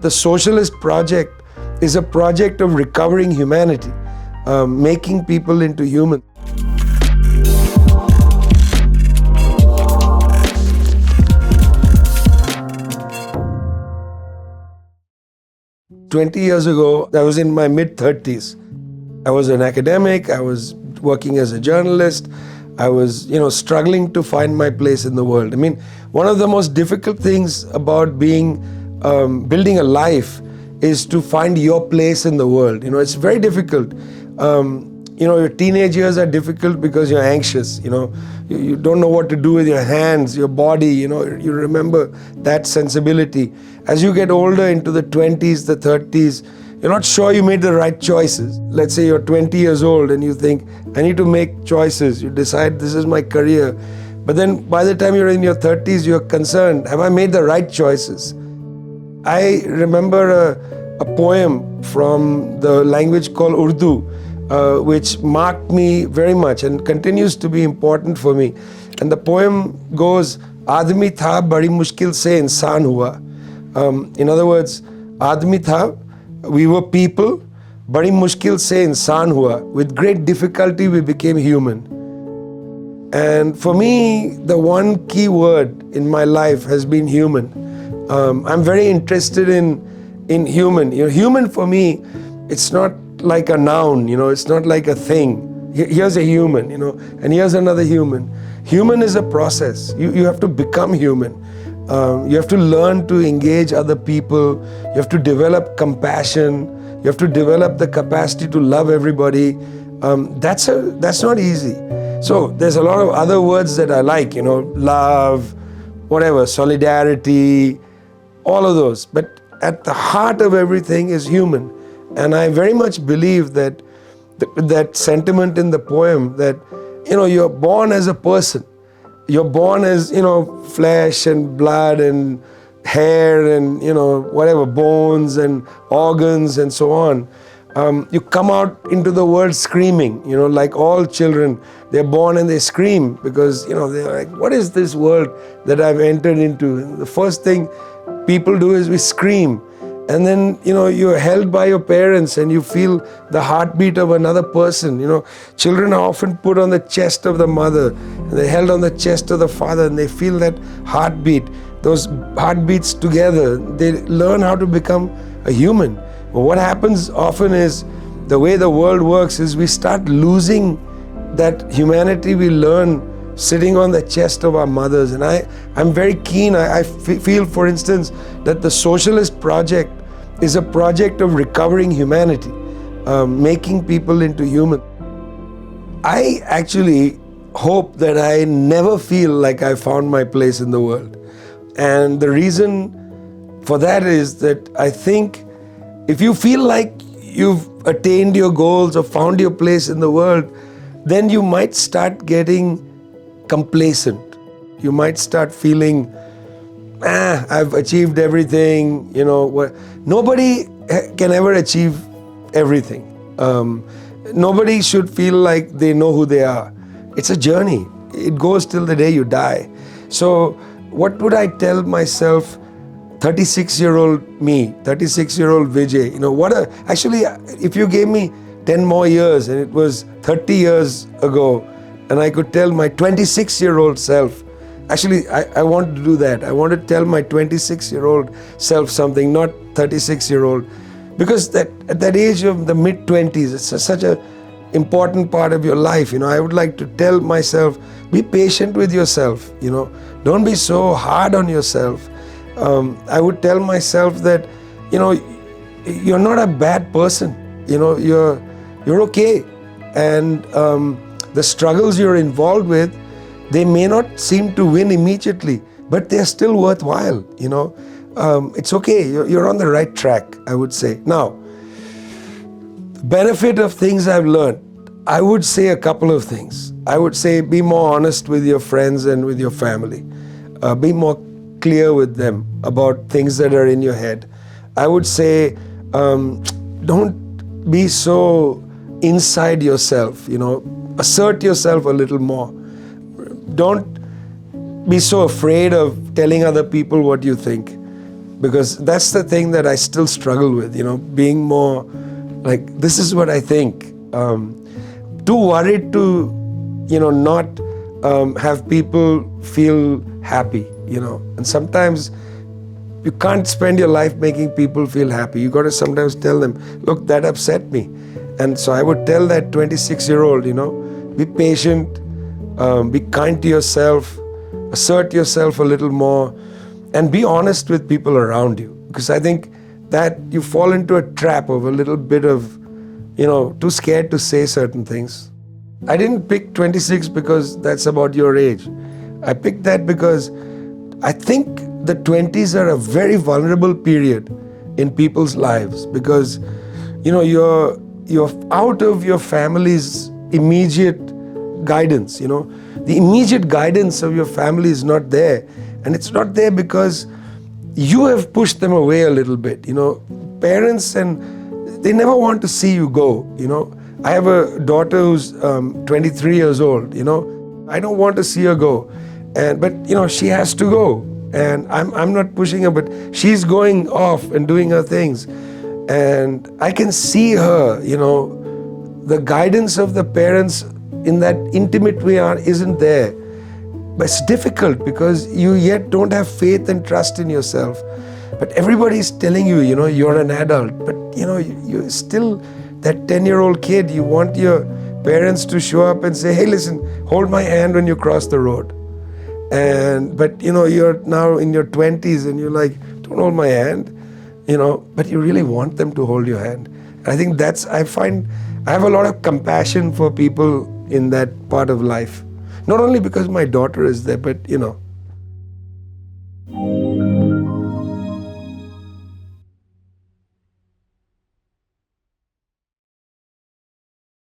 the socialist project is a project of recovering humanity, making people into humans. "20 years ago, I was in my mid-30s. I was an academic, I was working as a journalist, I was, struggling to find my place in the world. I mean, one of the most difficult things about building a life is to find your place in the world. It's very difficult. Your teenage years are difficult because you're anxious. You don't know what to do with your hands, your body. You remember that sensibility. As you get older into the 20s, the 30s, you're not sure you made the right choices. Let's say you're 20 years old and you think, I need to make choices. You decide this is my career. But then by the time you're in your 30s, you're concerned, have I made the right choices? I remember a poem from the language called Urdu, which marked me very much and continues to be important for me. And the poem goes, "Aadmi tha, badi mushkil se insaan hua." In other words, Aadmi tha, we were people, badi mushkil se insaan hua. With great difficulty we became human. And for me, the one key word in my life has been human. I'm very interested in human. Human for me, it's not like a noun, it's not like a thing. Here's a human, and here's another human. Human is a process. You have to become human. You have to learn to engage other people. You have to develop compassion. You have to develop the capacity to love everybody. That's not easy. So there's a lot of other words that I like, love, whatever, solidarity, all of those. But at the heart of everything is human. And I very much believe that that sentiment in the poem that, you're born as a person. You're born as, flesh and blood and hair and, whatever, bones and organs and so on. You come out into the world screaming, like all children. They're born and they scream because, they're like, what is this world that I've entered into? And the first thing people do is we scream. And then, you're held by your parents and you feel the heartbeat of another person. Children are often put on the chest of the mother and they're held on the chest of the father and they feel that heartbeat, those heartbeats together. They learn how to become a human. But what happens often is the way the world works is we start losing that humanity we learn sitting on the chest of our mothers. And I'm very keen, I feel, for instance, that the socialist project is a project of recovering humanity, making people into humans. I actually hope that I never feel like I found my place in the world. And the reason for that is that I think if you feel like you've attained your goals or found your place in the world, then you might start getting complacent. You might start feeling, I've achieved everything, Nobody can ever achieve everything. Nobody should feel like they know who they are. It's a journey. It goes till the day you die. So what would I tell myself, 36-year-old me, 36-year-old Vijay? Actually, if you gave me 10 more years and it was 30 years ago, and I could tell my 26-year-old self, actually, I want to do that. I want to tell my 26-year-old self something, not 36-year-old. Because at that age of the mid-20s, it's such an important part of your life. I would like to tell myself, be patient with yourself. Don't be so hard on yourself. I would tell myself that, you're not a bad person. You're okay. And the struggles you're involved with, they may not seem to win immediately, but they're still worthwhile. It's okay. You're on the right track, I would say. Now, the benefit of things I've learned, I would say a couple of things. I would say be more honest with your friends and with your family. Be more clear with them about things that are in your head. I would say don't be so inside yourself, assert yourself a little more. Don't be so afraid of telling other people what you think. because that's the thing that I still struggle with, being more like, this is what I think. Too worried to, not have people feel happy, and sometimes you can't spend your life making people feel happy. You got to sometimes tell them, look, that upset me. And so I would tell that 26-year-old, be patient, be kind to yourself, assert yourself a little more, and be honest with people around you. Because I think that you fall into a trap of a little bit of, too scared to say certain things. I didn't pick 26 because that's about your age. I picked that because I think the 20s are a very vulnerable period in people's lives, because you're out of your family's immediate guidance. The immediate guidance of your family is not there, and it's not there because you have pushed them away a little bit. Parents, and they never want to see you go. I have a daughter who's 23 years old. I don't want to see her go, but she has to go. And I'm not pushing her, but she's going off and doing her things. And I can see her, the guidance of the parents in that intimate way isn't there. But it's difficult because you yet don't have faith and trust in yourself. But everybody's telling you, you're an adult. But, you're still that 10-year-old kid. You want your parents to show up and say, hey, listen, hold my hand when you cross the road. But you're now in your 20s and you're like, don't hold my hand, but you really want them to hold your hand. I think I have a lot of compassion for people in that part of life. Not only because my daughter is there, but